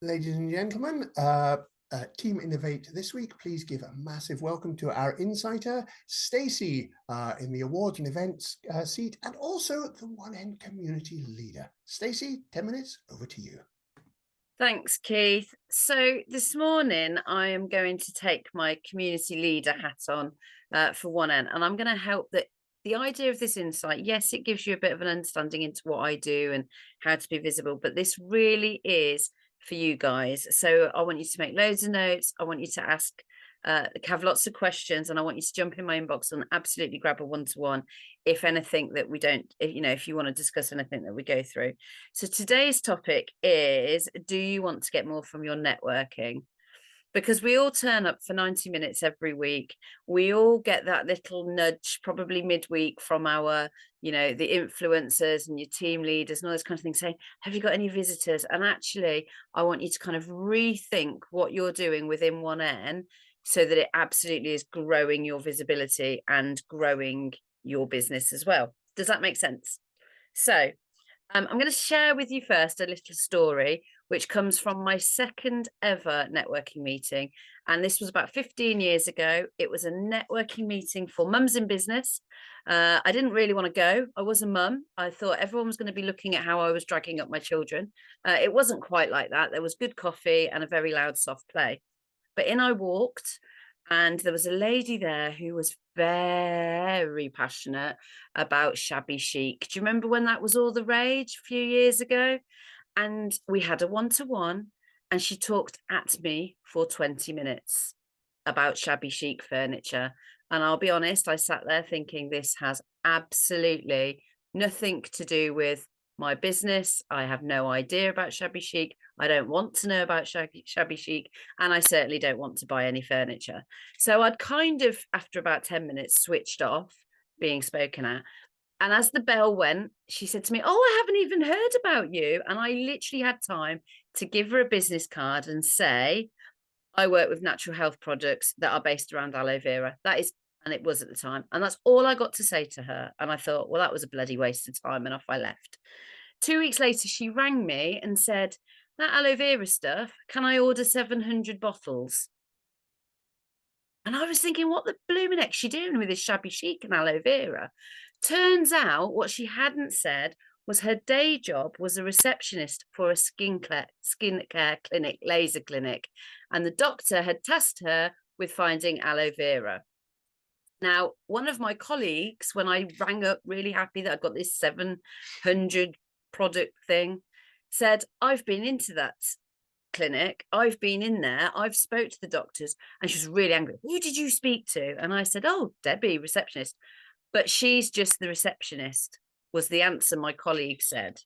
Ladies and gentlemen, Team Innovate this week, please give a massive welcome to our insider, Stacey, in the awards and events seat, and also the 1N community leader. Stacey, 10 minutes, over to you. Thanks, Keith. So this morning, I am going to take my community leader hat on for 1N, and I'm going to help the idea of this insight. Yes, it gives you a bit of an understanding into what I do and how to be visible, but this really is for you guys. So I want you to make loads of notes. I want you to have lots of questions, and I want you to jump in my inbox and absolutely grab a one-to-one if anything that we don't, if you want to discuss anything that we go through. So today's topic is, do you want to get more from your networking? Because we all turn up for 90 minutes every week. We all get that little nudge, probably midweek, from the influencers and your team leaders and all those kind of things saying, have you got any visitors? And actually, I want you to kind of rethink what you're doing within 1N so that it absolutely is growing your visibility and growing your business as well. Does that make sense? So I'm going to share with you first a little story, which comes from my second ever networking meeting. And this was about 15 years ago. It was a networking meeting for mums in business. I didn't really want to go. I was a mum. I thought everyone was going to be looking at how I was dragging up my children. It wasn't quite like that. There was good coffee and a very loud soft play. But in I walked, and there was a lady there who was very passionate about shabby chic. Do you remember when that was all the rage a few years ago? And we had a one-to-one, and she talked at me for 20 minutes about shabby chic furniture. And I'll be honest, I sat there thinking this has absolutely nothing to do with my business. I have no idea about shabby chic. I don't want to know about shabby chic. And I certainly don't want to buy any furniture. So I'd kind of, after about 10 minutes, switched off being spoken at. And as the bell went, she said to me, "Oh, I haven't even heard about you." And I literally had time to give her a business card and say, I work with natural health products that are based around aloe vera. That is, and it was at the time. And that's all I got to say to her. And I thought, well, that was a bloody waste of time. And off I left. 2 weeks later, she rang me and said, that aloe vera stuff, can I order 700 bottles? And I was thinking, what the blooming heck's she doing with this shabby chic and aloe vera? Turns out what she hadn't said was her day job was a receptionist for a skincare clinic, laser clinic. And the doctor had tasked her with finding aloe vera. Now, one of my colleagues, when I rang up really happy that I got this 700 product thing, said, I've been into that clinic. I've been in there. I've spoke to the doctors. And she was really angry. Who did you speak to? And I said, oh, Debbie, receptionist. But she's just the receptionist, was the answer my colleague said.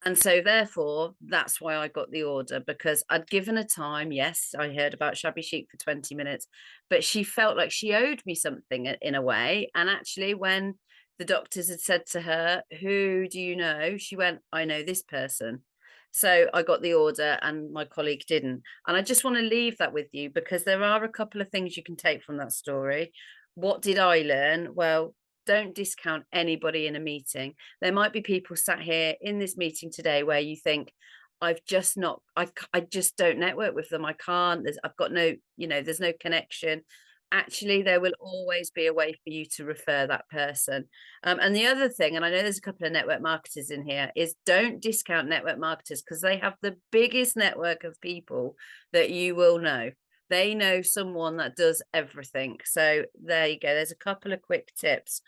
And so therefore, that's why I got the order, because I'd given her time. Yes, I heard about shabby chic for 20 minutes, but she felt like she owed me something in a way. And actually, when the doctors had said to her, who do you know? She went, I know this person. So I got the order and my colleague didn't. And I just want to leave that with you because there are a couple of things you can take from that story. What did I learn? Well, don't discount anybody in a meeting. There might be people sat here in this meeting today where you think, I've just not, I just don't network with them. I can't, I've got no, there's no connection. Actually, there will always be a way for you to refer that person. And the other thing, and I know there's a couple of network marketers in here, is don't discount network marketers because they have the biggest network of people that you will know. They know someone that does everything. So there you go. There's a couple of quick tips.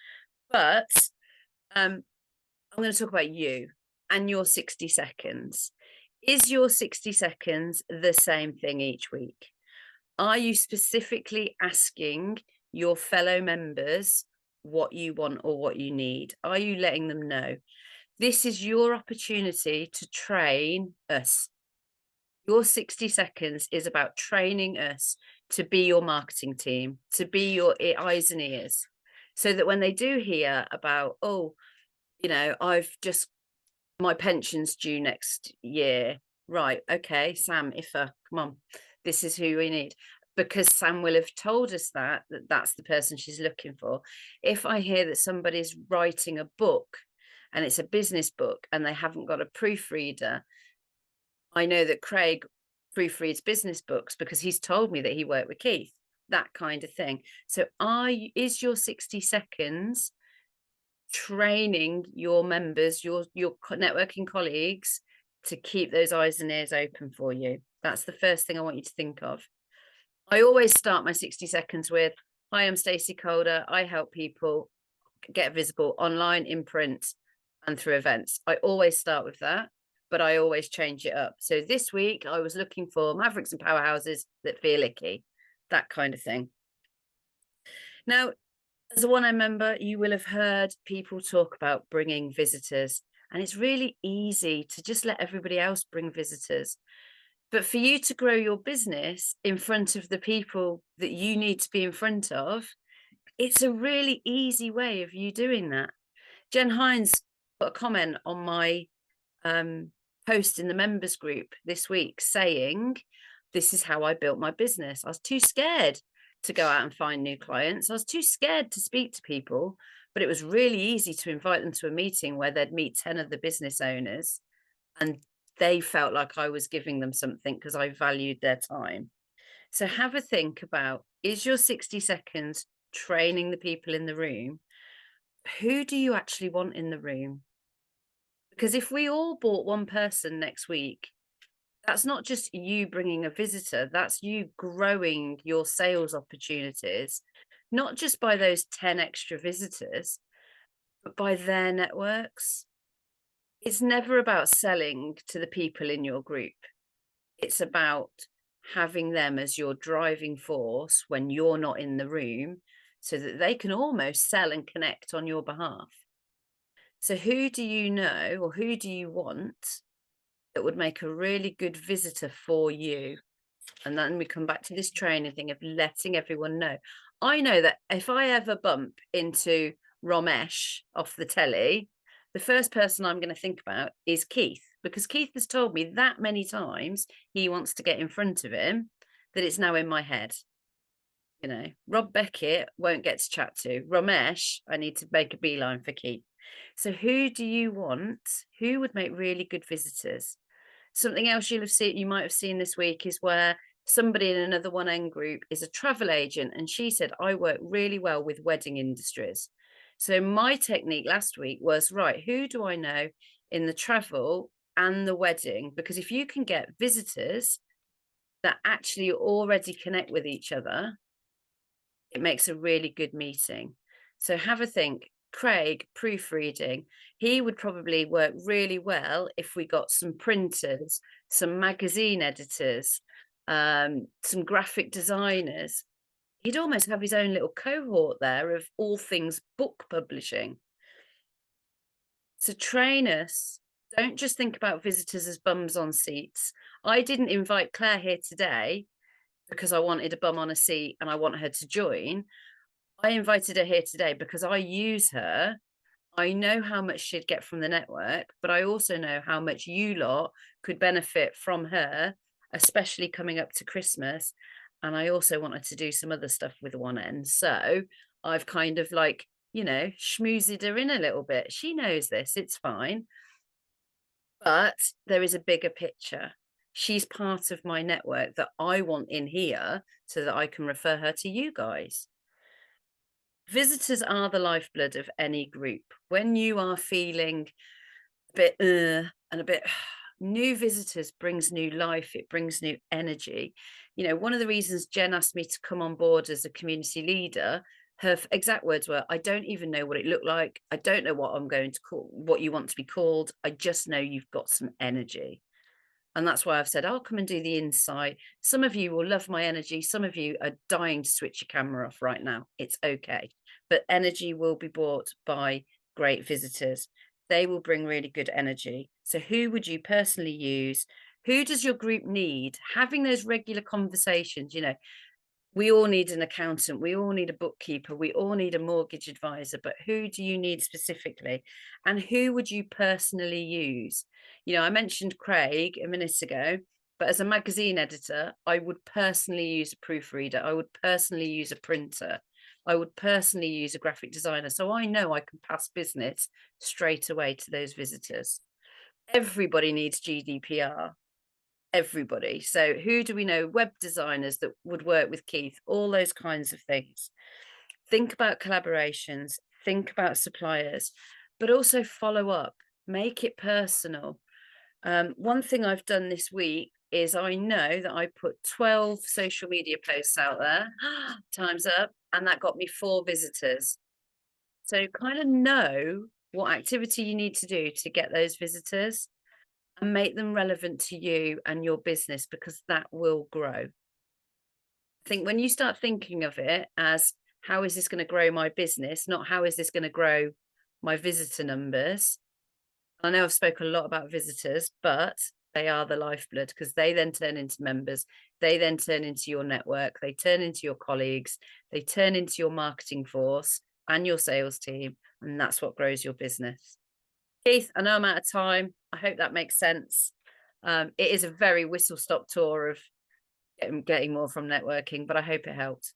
But I'm going to talk about you and your 60 seconds. Is your 60 seconds the same thing each week? Are you specifically asking your fellow members what you want or what you need? Are you letting them know? This is your opportunity to train us. Your 60 seconds is about training us to be your marketing team, to be your eyes and ears, so that when they do hear about, oh, my pension's due next year. Right. Okay. Sam, Ifa, come on. This is who we need. Because Sam will have told us that that's the person she's looking for. If I hear that somebody's writing a book and it's a business book and they haven't got a proofreader, I know that Craig proofreads business books because he's told me that he worked with Keith, that kind of thing. So is your 60 seconds training your members, your networking colleagues to keep those eyes and ears open for you? That's the first thing I want you to think of. I always start my 60 seconds with, "Hi, I'm Stacey Calder. I help people get visible online, in print, and through events." I always start with that, but I always change it up. So this week I was looking for mavericks and powerhouses that feel icky, that kind of thing. Now, as a 1N member, you will have heard people talk about bringing visitors, and it's really easy to just let everybody else bring visitors. But for you to grow your business in front of the people that you need to be in front of, it's a really easy way of you doing that. Jen Hines put a comment on my um, post in the members group this week saying, "This is how I built my business. I was too scared to go out and find new clients. I was too scared to speak to people, but it was really easy to invite them to a meeting where they'd meet 10 of the business owners, and they felt like I was giving them something because I valued their time." So have a think about, is your 60 seconds training the people in the room? Who do you actually want in the room? Because if we all bought one person next week, that's not just you bringing a visitor, that's you growing your sales opportunities, not just by those 10 extra visitors, but by their networks. It's never about selling to the people in your group. It's about having them as your driving force when you're not in the room so that they can almost sell and connect on your behalf. So, who do you know or who do you want that would make a really good visitor for you? And then we come back to this training thing of letting everyone know. I know that if I ever bump into Romesh off the telly, the first person I'm going to think about is Keith, because Keith has told me that many times he wants to get in front of him that it's now in my head. Rob Beckett won't get to chat to. Romesh, I need to make a beeline for Keith. So who do you want? Who would make really good visitors? Something else you might have seen this week is where somebody in another 1N group is a travel agent, and she said, "I work really well with wedding industries." So my technique last week was, right, who do I know in the travel and the wedding? Because if you can get visitors that actually already connect with each other, it makes a really good meeting. So have a think. Craig, proofreading, he would probably work really well if we got some printers, some magazine editors, some graphic designers. He'd almost have his own little cohort there of all things book publishing. So train us. Don't just think about visitors as bums on seats. I didn't invite Claire here today because I wanted a bum on a seat and I want her to join. I invited her here today because I use her. I know how much she'd get from the network, but I also know how much you lot could benefit from her, especially coming up to Christmas. And I also wanted to do some other stuff with 1N. So I've kind of like, schmoozed her in a little bit. She knows this, it's fine. But there is a bigger picture. She's part of my network that I want in here so that I can refer her to you guys. Visitors are the lifeblood of any group. When you are feeling a bit and a bit new visitors brings new life, it brings new energy. One of the reasons Jen asked me to come on board as a community leader, her exact words were, "I don't even know what it looked like. I don't know what I'm going to call what you want to be called. I just know you've got some energy." And that's why I've said, I'll come and do the insight. Some of you will love my energy. Some of you are dying to switch your camera off right now. It's okay. But energy will be brought by great visitors. They will bring really good energy. So who would you personally use? Who does your group need? Having those regular conversations, we all need an accountant, we all need a bookkeeper, we all need a mortgage advisor, but who do you need specifically? And who would you personally use? I mentioned Craig a minute ago, but as a magazine editor, I would personally use a proofreader, I would personally use a printer, I would personally use a graphic designer. So I know I can pass business straight away to those visitors. Everybody needs GDPR. everybody. So who do we know? Web designers that would work with Keith, all those kinds of things. Think about collaborations, think about suppliers, but also follow up, make it personal. One thing I've done this week is I know that I put 12 social media posts out there, time's up, and that got me 4 visitors. So kind of know what activity you need to do to get those visitors and make them relevant to you and your business because that will grow. I think when you start thinking of it as how is this going to grow my business, not how is this going to grow my visitor numbers. I know I've spoken a lot about visitors, but they are the lifeblood because they then turn into members. They then turn into your network. They turn into your colleagues. They turn into your marketing force and your sales team. And that's what grows your business. Keith, I know I'm out of time. I hope that makes sense. It is a very whistle stop tour of getting more from networking, but I hope it helped.